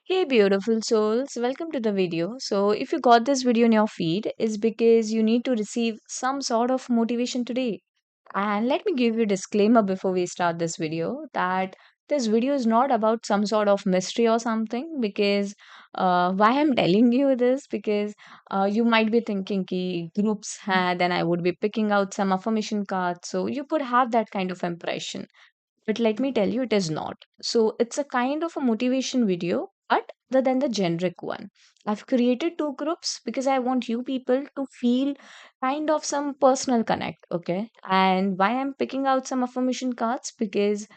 Hey beautiful souls, welcome to the video. So if you got this video in your feed, it's because you need to receive some sort of motivation today. And let me give you a disclaimer before we start this video that this video is not about some sort of mystery or something because why I'm telling you this because you might be thinking ki groups hai, then I would be picking out some affirmation cards. So you could have that kind of impression. But let me tell you, it is not. So it's a kind of a motivation video, but other than the generic one. I've created two groups because I want you people to feel kind of some personal connect, okay? And why I'm picking out some affirmation cards because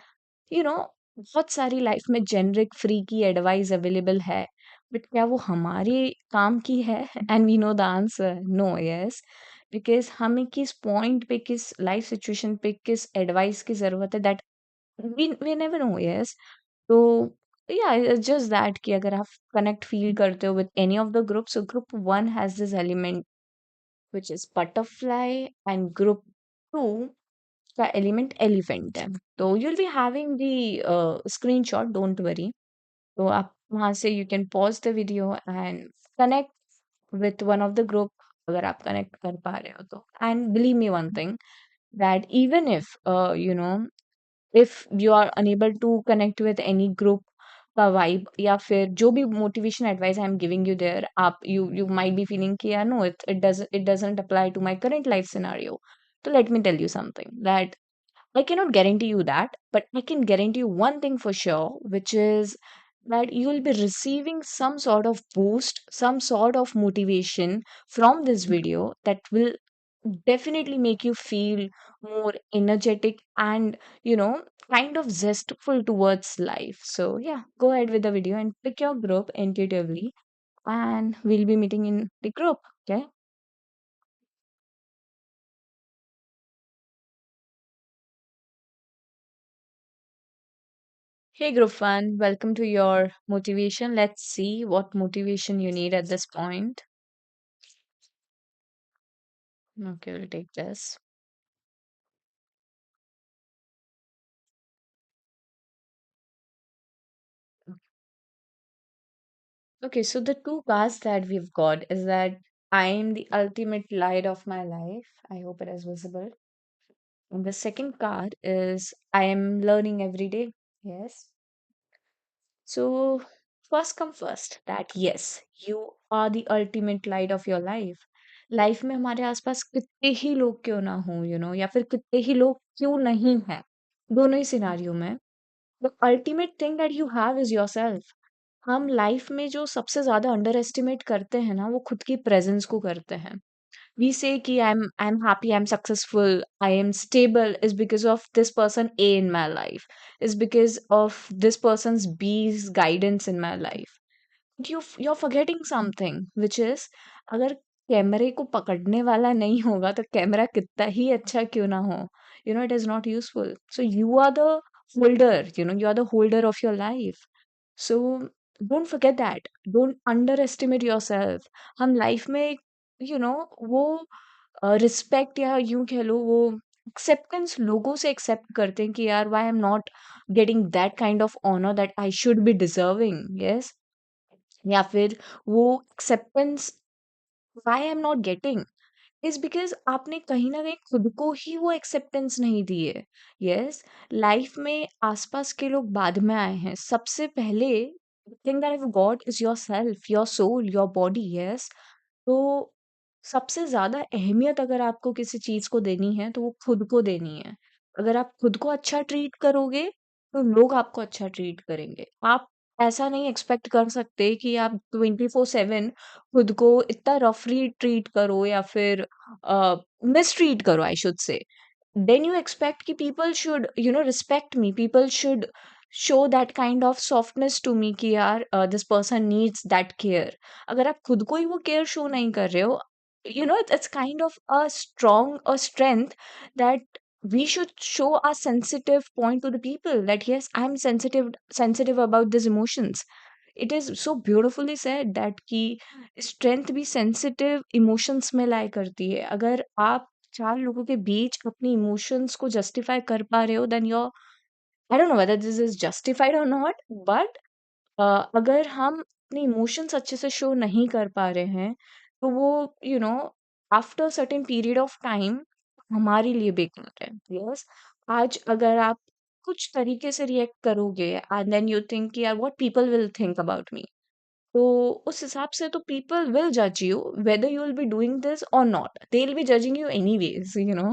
you know बहुत सारी life में generic free की advice available है but क्या वो हमारे काम की है and we know the answer no yes because हमें किस पॉइंट पे किस लाइफ सिचुएशन पे किस एडवाइस की जरूरत है that we never know yes तो या इट्स जस्ट दैट कि अगर आप कनेक्ट फील करते हो with any of the group so group one has this element which is butterfly and group 2 का एलिमेंट एलिफेंट है तो you'll be having the screenshot don't worry तो आप वहां से you can pause the video and connect with one of the group अगर आप connect कर पा रहे हो तो and believe me one thing that even if if you are unable to connect with any group का वाइब या फिर जो भी motivation advice I am giving you there आप यू माइट बी फीलिंग कि यार no it doesn't apply to my current life scenario तो let me tell you something that I cannot guarantee you that, but I can guarantee you one thing for sure, which is that you will be receiving some sort of boost, some sort of motivation from this video that will definitely make you feel more energetic and, you know, kind of zestful towards life. So, yeah, go ahead with the video and pick your group intuitively, and we'll be meeting in the group. Okay. Hey, group one, welcome to your motivation. Let's see what motivation you need at this point. Okay, we'll take this. Okay, so the two cards that we've got is that I am the ultimate light of my life. I hope it is visible. And the second card is I am learning every day. Yes. So, first come first that yes, you are the ultimate light of your life. Life में हमारे आसपास कितने ही लोग क्यों ना हो या फिर कितने ही लोग क्यों नहीं हैं दोनों ही सिनारियों में the ultimate thing that you have is yourself हम लाइफ में जो सबसे ज्यादा अंडर एस्टिमेट करते हैं ना वो खुद की प्रेजेंस को करते हैं we say ki I'm happy, I'm successful, I am stable is because of this person A in my life, is because of this person's B's guidance in my life. You're forgetting something which is अगर कैमरे को पकड़ने वाला नहीं होगा तो camera कितना ही अच्छा क्यों ना हो it is not useful. So you are the holder, you are the holder of your life. So don't forget that. Don't underestimate yourself. हम लाइफ में वो रिस्पेक्ट या यूं कह लो वो एक्सेप्टेंस लोगों से एक्सेप्ट करते हैं कि यार why I am not getting that kind of honour that I should be deserving yes या फिर वो acceptance why I am not getting is because आपने कहीं ना कहीं खुद को ही वो एक्सेप्टेंस नहीं दी है यस लाइफ में आसपास के लोग बाद में आए हैं सबसे पहले thing that have got is your self your soul your body yes तो सबसे ज्यादा अहमियत अगर आपको किसी चीज को देनी है तो वो खुद को देनी है अगर आप खुद को अच्छा ट्रीट करोगे तो लोग आपको अच्छा ट्रीट करेंगे आप ऐसा नहीं एक्सपेक्ट कर सकते कि आप 24/7 खुद को इतना रफली ट्रीट करो या फिर मिस ट्रीट करो I should say then you expect कि people should respect me people should show that kind of softness to me कि यार this person needs that care अगर आप खुद को ही वो केयर शो नहीं कर रहे हो it's kind of a strength that we should show a sensitive point to the people that yes I'm sensitive about these emotions it is so beautifully said that कि strength भी sensitive emotions में lie करती है अगर आप चार लोगों के बीच अपनी इमोशंस को जस्टिफाई कर पा रहे हो then your I don't know whether this is justified और नॉट बट अगर हम अपने इमोशंस अच्छे से शो नहीं कर पा रहे हैं, तो वो you know after certain period of time हमारे लिए बेकार है। यस, आज अगर आप कुछ तरीके से रिएक्ट करोगे एंड देन यू थिंक यार what people will think about me, तो उस हिसाब से तो पीपल विल जज you whether you will be doing this or not. They'll be judging you anyways, you know.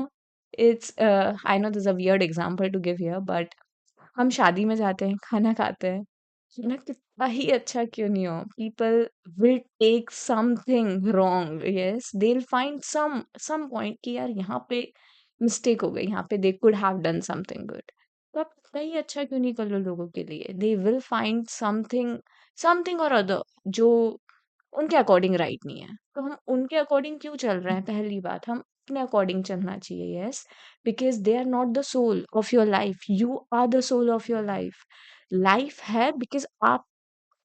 It's I know this is a weird example to give here, but हम शादी में जाते हैं, खाना खाते हैं, खाना कितना ही अच्छा क्यों नहीं हो, people will take something wrong. Yes, they will find some point कि यार यहाँ पे मिस्टेक हो गई, यहाँ पे they could have done something good. तो आप कितना ही अच्छा क्यों नहीं कर लो लोगों के लिए, दे विल फाइंड समथिंग समथिंग और अदर जो उनके अकॉर्डिंग राइट नहीं है। तो हम उनके अकॉर्डिंग क्यों चल रहे हैं? पहली बात, हम अपने अकॉर्डिंग चलना चाहिए। Yes, because they are not the soul of your life, you are the soul of your life. Life है बिकॉज आप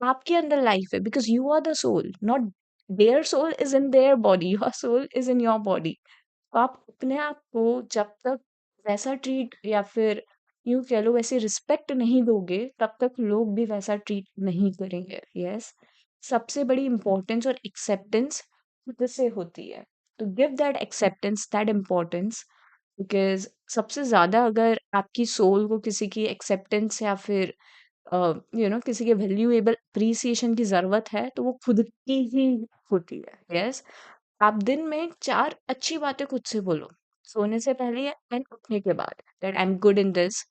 आपके अंदर लाइफ है because you are the soul, not their soul is in their body, your soul is in your body. तो आप अपने आप को जब तक वैसा ट्रीट या फिर यूं कह लो वैसे रिस्पेक्ट नहीं दोगे, तब तक लोग भी वैसा ट्रीट नहीं करेंगे। यस, सबसे बड़ी इम्पोर्टेंस और एक्सेप्टेंस खुद से होती है। तो give that acceptance, that importance, because सबसे ज्यादा अगर आपकी सोल को किसी की एक्सेप्टेंस या फिर किसी के वैल्यूएबल अप्रिसिएशन की जरूरत है, तो वो खुद की ही होती है। यस, आप दिन में 4 अच्छी बातें खुद से बोलो, सोने से पहले एंड उठने के बाद, that I am good in this,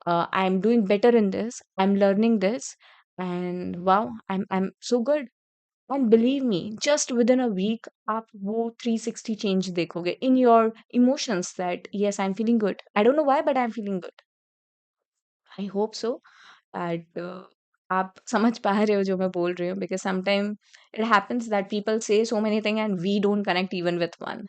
I am doing better in this, I am learning this, and wow I am so good. And believe me, just within a week आप वो 360 change देखोगे in your emotions, that yes I am feeling good, I don't know why but I am feeling good. I hope so that आप समझ पा रहे हो जो मैं बोल रही हूँ, because sometime it happens that people say so many thing and we don't connect even with one.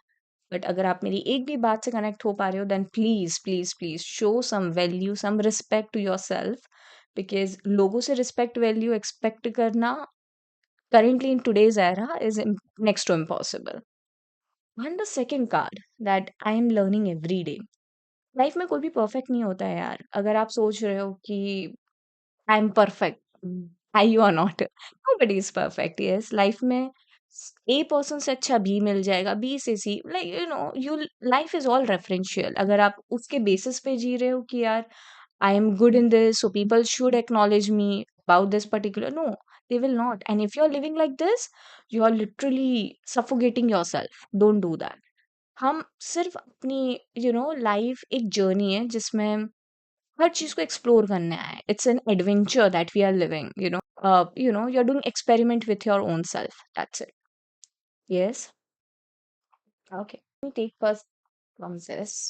But अगर आप मेरी एक भी बात से कनेक्ट हो पा रहे हो, then please please please show some value, some respect to your self, because लोगों से रिस्पेक्ट वैल्यू एक्सपेक्ट करना currently in today's era is next to impossible. And the second card that I am learning every day. Life में कोई भी perfect नहीं होता है यार। अगर आप सोच रहे हो कि I am perfect, I you are not, nobody is perfect. Yes, life में ए पर्सन से अच्छा बी मिल जाएगा, बी से C, like you life is all referential. अगर आप उसके बेसिस पे जी रहे हो कि यार I am good in this so people should acknowledge me about this particular, no, they will not. And if you're living like this, you are literally suffocating yourself. Don't do that. हम सिर्फ अपनी life एक journey है जिसमें हर चीज को explore करना है। It's an adventure that we are living, you are doing experiment with your own self, that's it. Yes, okay, let me take first from this.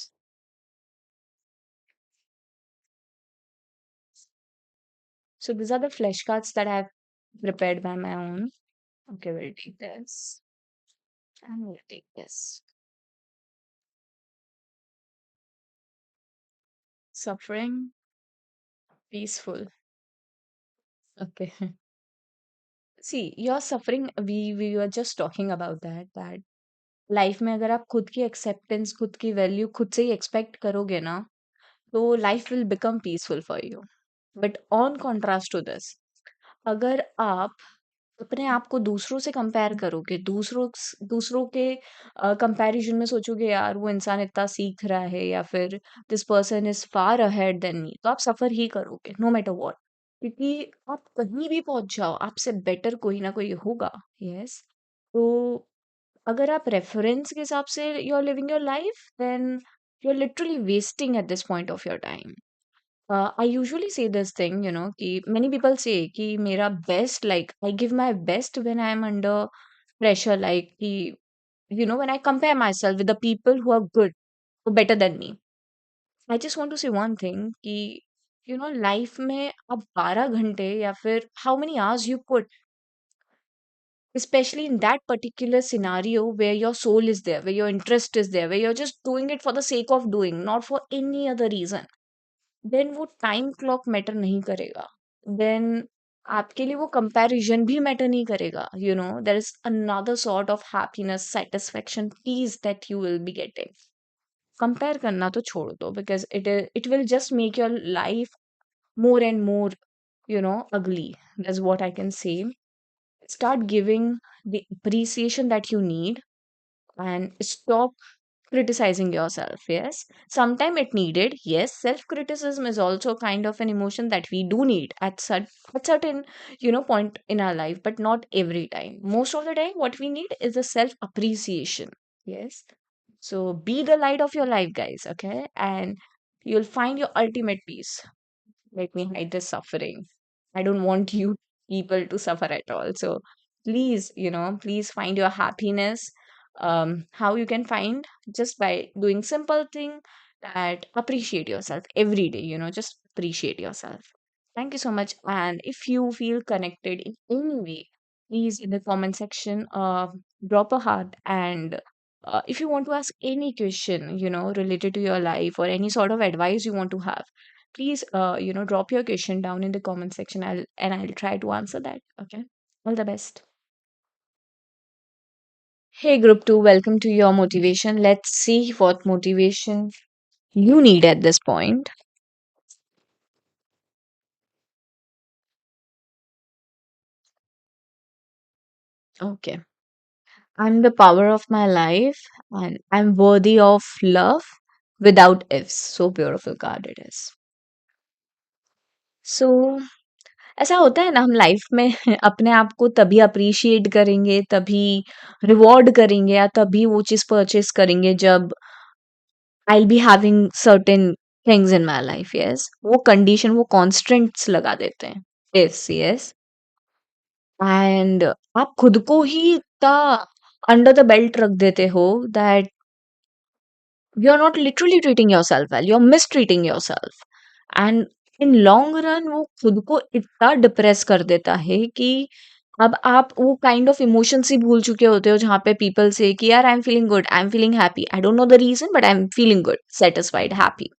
So these are the flashcards that I have prepared by my own. Okay, we'll take this and we'll take this. Suffering, peaceful. Okay. See, you're suffering. We were just talking about that life में अगर आप खुद की acceptance, खुद की value खुद से ही expect करोगे ना, तो life will become peaceful for you. But on contrast to this, अगर आप अपने आप को दूसरों से कंपेयर करोगे, दूसरों के कंपैरिजन में सोचोगे यार वो इंसान इतना सीख रहा है या फिर this person is far ahead than me, तो आप सफर ही करोगे नो मैटर व्हाट। क्योंकि आप कहीं भी पहुंच जाओ, आपसे बेटर कोई ना कोई होगा। यस, तो अगर आप रेफरेंस के हिसाब से you are living your life, then you are literally wasting at this point of your time. I usually say this thing, कि मेनी पीपल से कि मेरा best, like I give my best when I am under pressure, like कि when I compare my self with the people who are good, better than me. I just want to say one thing कि life में आप 12 घंटे या फिर how many hours you put, especially in that particular scenario where your soul is there, where your interest is there, where you're just doing it for the sake of doing, not for any other reason, then वो time clock matter नहीं करेगा। Then आपके लिए वो comparison भी matter नहीं करेगा। There is another sort of happiness, satisfaction, peace that you will be getting. Compare करना तो छोड़ दो, because it will just make your life more and more ugly. That's what I can say. Start giving the appreciation that you need and stop criticizing yourself. Yes, sometimes it needed. Yes, self criticism is also kind of an emotion that we do need at certain point in our life, but not every time. Most of the time what we need is a self appreciation. Yes, so be the light of your life, guys, okay, and you'll find your ultimate peace. Let me hide this suffering. I don't want you people to suffer at all. So please, please find your happiness. How you can find? Just by doing simple thing, that appreciate yourself every day, just appreciate yourself. Thank you so much. And if you feel connected in any way, please in the comment section drop a heart. And if you want to ask any question, related to your life, or any sort of advice you want to have, please drop your question down in the comment section. I'll try to answer that. Okay, all the best. Hey group 2, welcome to your motivation. Let's see what motivation you need at this point. Okay, I'm the power of my life, and I'm worthy of love without ifs. So beautiful card it is. So ऐसा होता है ना, हम life में अपने आप को तभी अप्रिशिएट करेंगे, तभी रिवॉर्ड करेंगे, या तभी वो चीज परचेस करेंगे जब I'll be having certain things in my life. Yes, वो कंडीशन, वो कॉन्स्टेंट्स लगा देते हैं. Yes, yes. एंड आप खुद को ही इतना अंडर द बेल्ट रख देते हो that you're not literally treating yourself well, you're mistreating yourself. And in long run वो खुद को इतना डिप्रेस कर देता है कि अब आप वो काइंड ऑफ इमोशंस ही भूल चुके होते हो, जहाँ पे पीपल से कि यार I am feeling good, I am feeling happy, I don't know the reason but I am feeling good, satisfied, happy.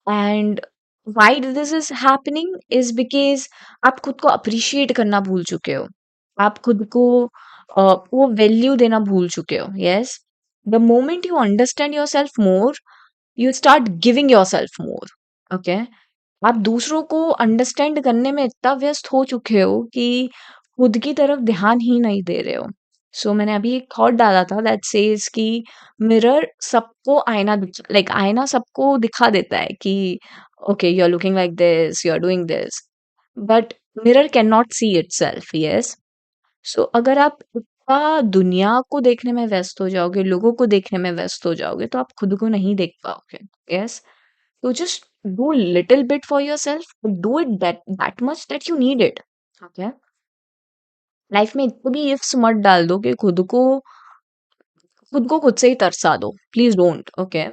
And why this is happening is because आप खुद को अप्रिशिएट करना भूल चुके हो. आप खुद को वो वैल्यू देना भूल चुके हो. Yes, the moment you understand your self more, you start giving your self more. Okay, आप दूसरों को अंडरस्टैंड करने में इतना व्यस्त हो चुके हो कि खुद की तरफ ध्यान ही नहीं दे रहे हो. सो मैंने अभी एक थॉट डाला था दैट सेज कि मिरर सबको लाइक आईना सबको दिखा देता है कि okay you are looking like this, you are doing this, but mirror can not see itself. Yes, so अगर आप इतना दुनिया को देखने में व्यस्त हो जाओगे, लोगों को देखने में व्यस्त हो जाओगे, तो आप खुद को नहीं देख पाओगे. Yes, so just do little bit for yourself, but do it that much that you need it. Okay. Life में इतनी भी इफ्स मत डाल दो कि खुद को खुद से ही तरसा दो. Please don't. ओके,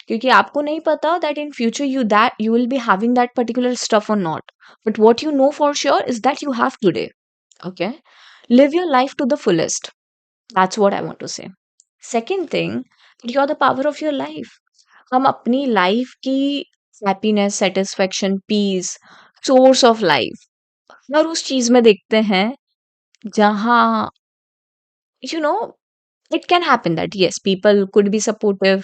क्योंकि आपको नहीं पता that in future you will be having that particular stuff और not. But what you know for sure is that you have today. Okay, live your life to the fullest. That's what I want to say. Second thing, you're the power of your life. हम अपनी life की happiness, satisfaction, peace, source of life हर उस चीज में देखते हैं जहाँ you know it can happen that yes people could be supportive.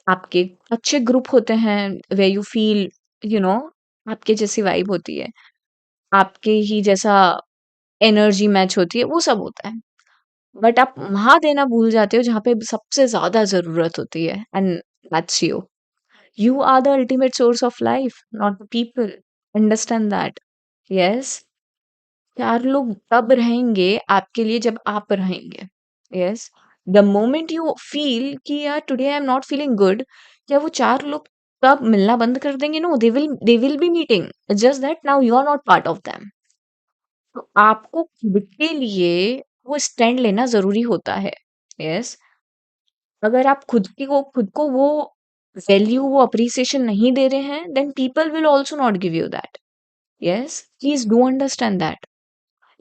आपके अच्छे ग्रुप होते हैं वे यू फील यू नो आपके जैसी वाइब होती है, आपके ही जैसा एनर्जी मैच होती है, वो सब होता है. बट आप वहां देना भूल जाते हो जहाँ पे सबसे ज्यादा जरूरत होती है, and that's you. You are the ultimate source of life, not the people. Understand that. Yes. चार लोग तब रहेंगे आपके लिए जब आप रहेंगे. Yes. The moment you feel कि यार today I'm not feeling good, क्या वो चार लोग तब मिलना बंद कर देंगे? No, they will be meeting. It's just that now you are not part of them. तो आपको खुद के लिए वो स्टैंड लेना जरूरी होता है. Yes. अगर आप खुद को वो वैल्यू, वो अप्रिसिएशन नहीं दे रहे हैं, then people will also not give you that. Yes, please do understand that.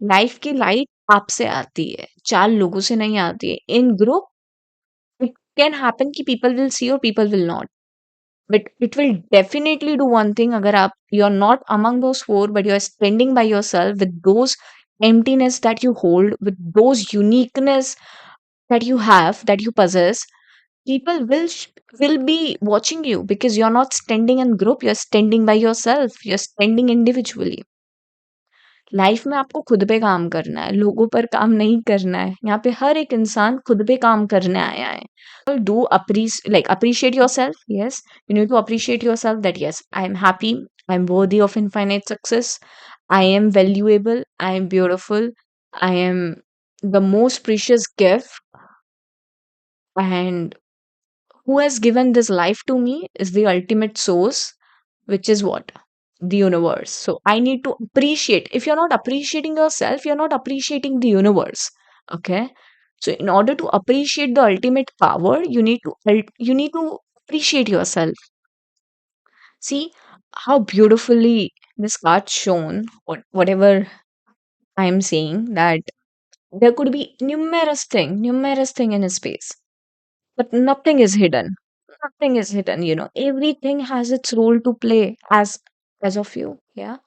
Life की लाइट आपसे आती है, चार लोगों से नहीं आती है. In group it can happen कि पीपल विल सी और people will not, but it will definitely do one thing. अगर आप you are not among those four but you are spending by your self with those emptiness that you hold, with those uniqueness that you have, that you possess, people will will be watching you because you're not standing in group, you're standing by yourself, you're standing individually. Life में आपको खुद पे काम करना है, लोगों पर काम नहीं करना है। यहाँ पे हर एक इंसान खुद पे काम करने आया है। Do like appreciate yourself. Yes, you need to appreciate yourself that yes, I am happy, I am worthy of infinite success, I am valuable, I am beautiful, I am the most precious gift, and who has given this life to me is the ultimate source, which is what? The universe. So I need to appreciate. If you're not appreciating yourself, you're not appreciating the universe. Okay. So in order to appreciate the ultimate power, you need to appreciate yourself. See how beautifully this card shown, whatever I'm saying, that there could be numerous thing in a space, but nothing is hidden. Nothing is hidden, everything has its role to play as of you. Yeah.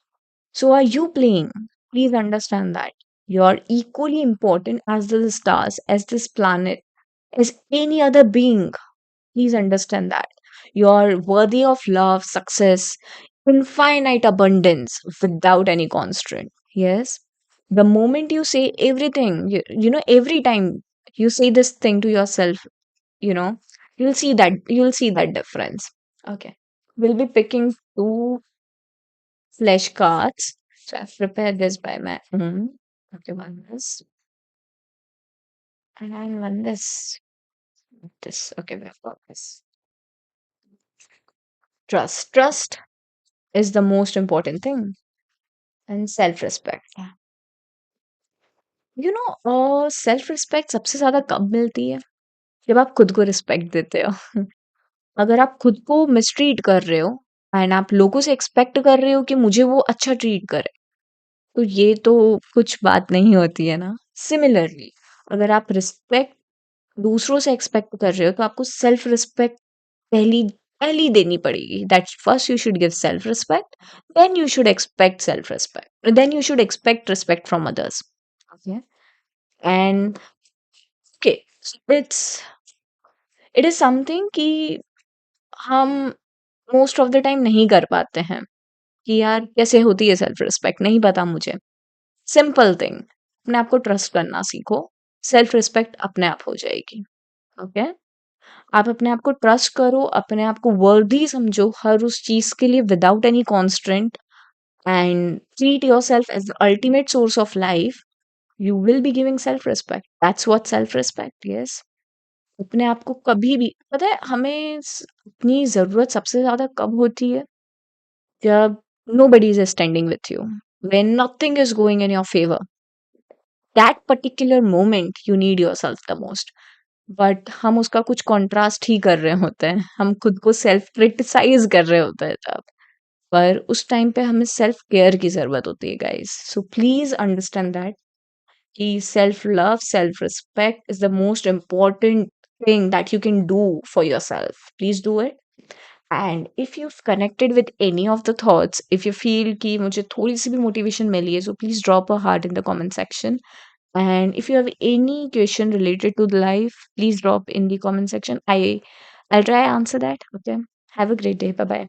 So are you playing? Please understand that. You're equally important as the stars, as this planet, as any other being. Please understand that. You're worthy of love, success, infinite abundance without any constraint. Yes. The moment you say everything, every time you say this thing to yourself, you know, you'll see that difference. Okay. We'll be picking two flesh cards. So I've prepared this by my own. Okay, one this and one this. This. Okay, we've got this. Trust. Trust is the most important thing. And self-respect. Self respect सबसे ज्यादा कब मिलती है? जब आप खुद को respect देते हो। अगर आप खुद को मिसट्रीट कर रहे हो एंड आप लोगों से एक्सपेक्ट कर रहे हो कि मुझे वो अच्छा ट्रीट करे, तो ये तो कुछ बात नहीं होती है ना। सिमिलरली, अगर आप रिस्पेक्ट दूसरों से एक्सपेक्ट कर रहे हो तो आपको सेल्फ रिस्पेक्ट पहली पहली देनी पड़ेगी। That first you should give self respect, then you should expect self respect, then you should expect respect from others. Okay. And okay, it's it is something कि हम मोस्ट ऑफ द टाइम नहीं कर पाते हैं कि यार कैसे होती है सेल्फ रिस्पेक्ट, नहीं पता मुझे। सिंपल थिंग, अपने आप को ट्रस्ट करना सीखो, सेल्फ रिस्पेक्ट अपने आप हो जाएगी। ओके। आप अपने आप को ट्रस्ट करो, अपने आप को वर्दी समझो हर उस चीज के लिए without any constraint, and treat your self as the ultimate source of life. You will be giving self respect. That's what self respect. Yes. अपने आप को कभी भी पता है, हमें अपनी जरूरत सबसे ज्यादा कब होती है? जब nobody is standing with you, when nothing is going in your favor, that particular moment you need yourself the most. But हम उसका कुछ कॉन्ट्रास्ट ही कर रहे होते हैं, हम खुद को सेल्फ क्रिटिसाइज कर रहे होते हैं तब। पर उस टाइम पे हमें सेल्फ केयर की जरूरत होती है guys. So please understand that कि self love, self respect is the most important thing that you can do for yourself. Please do it. And if you've connected with any of the thoughts, if you feel कि मुझे थोड़ी सी भी motivation मिली है, so please drop a heart in the comment section. And if you have any question related to the life, please drop in the comment section. I'll try answer that. Okay. Have a great day. Bye bye.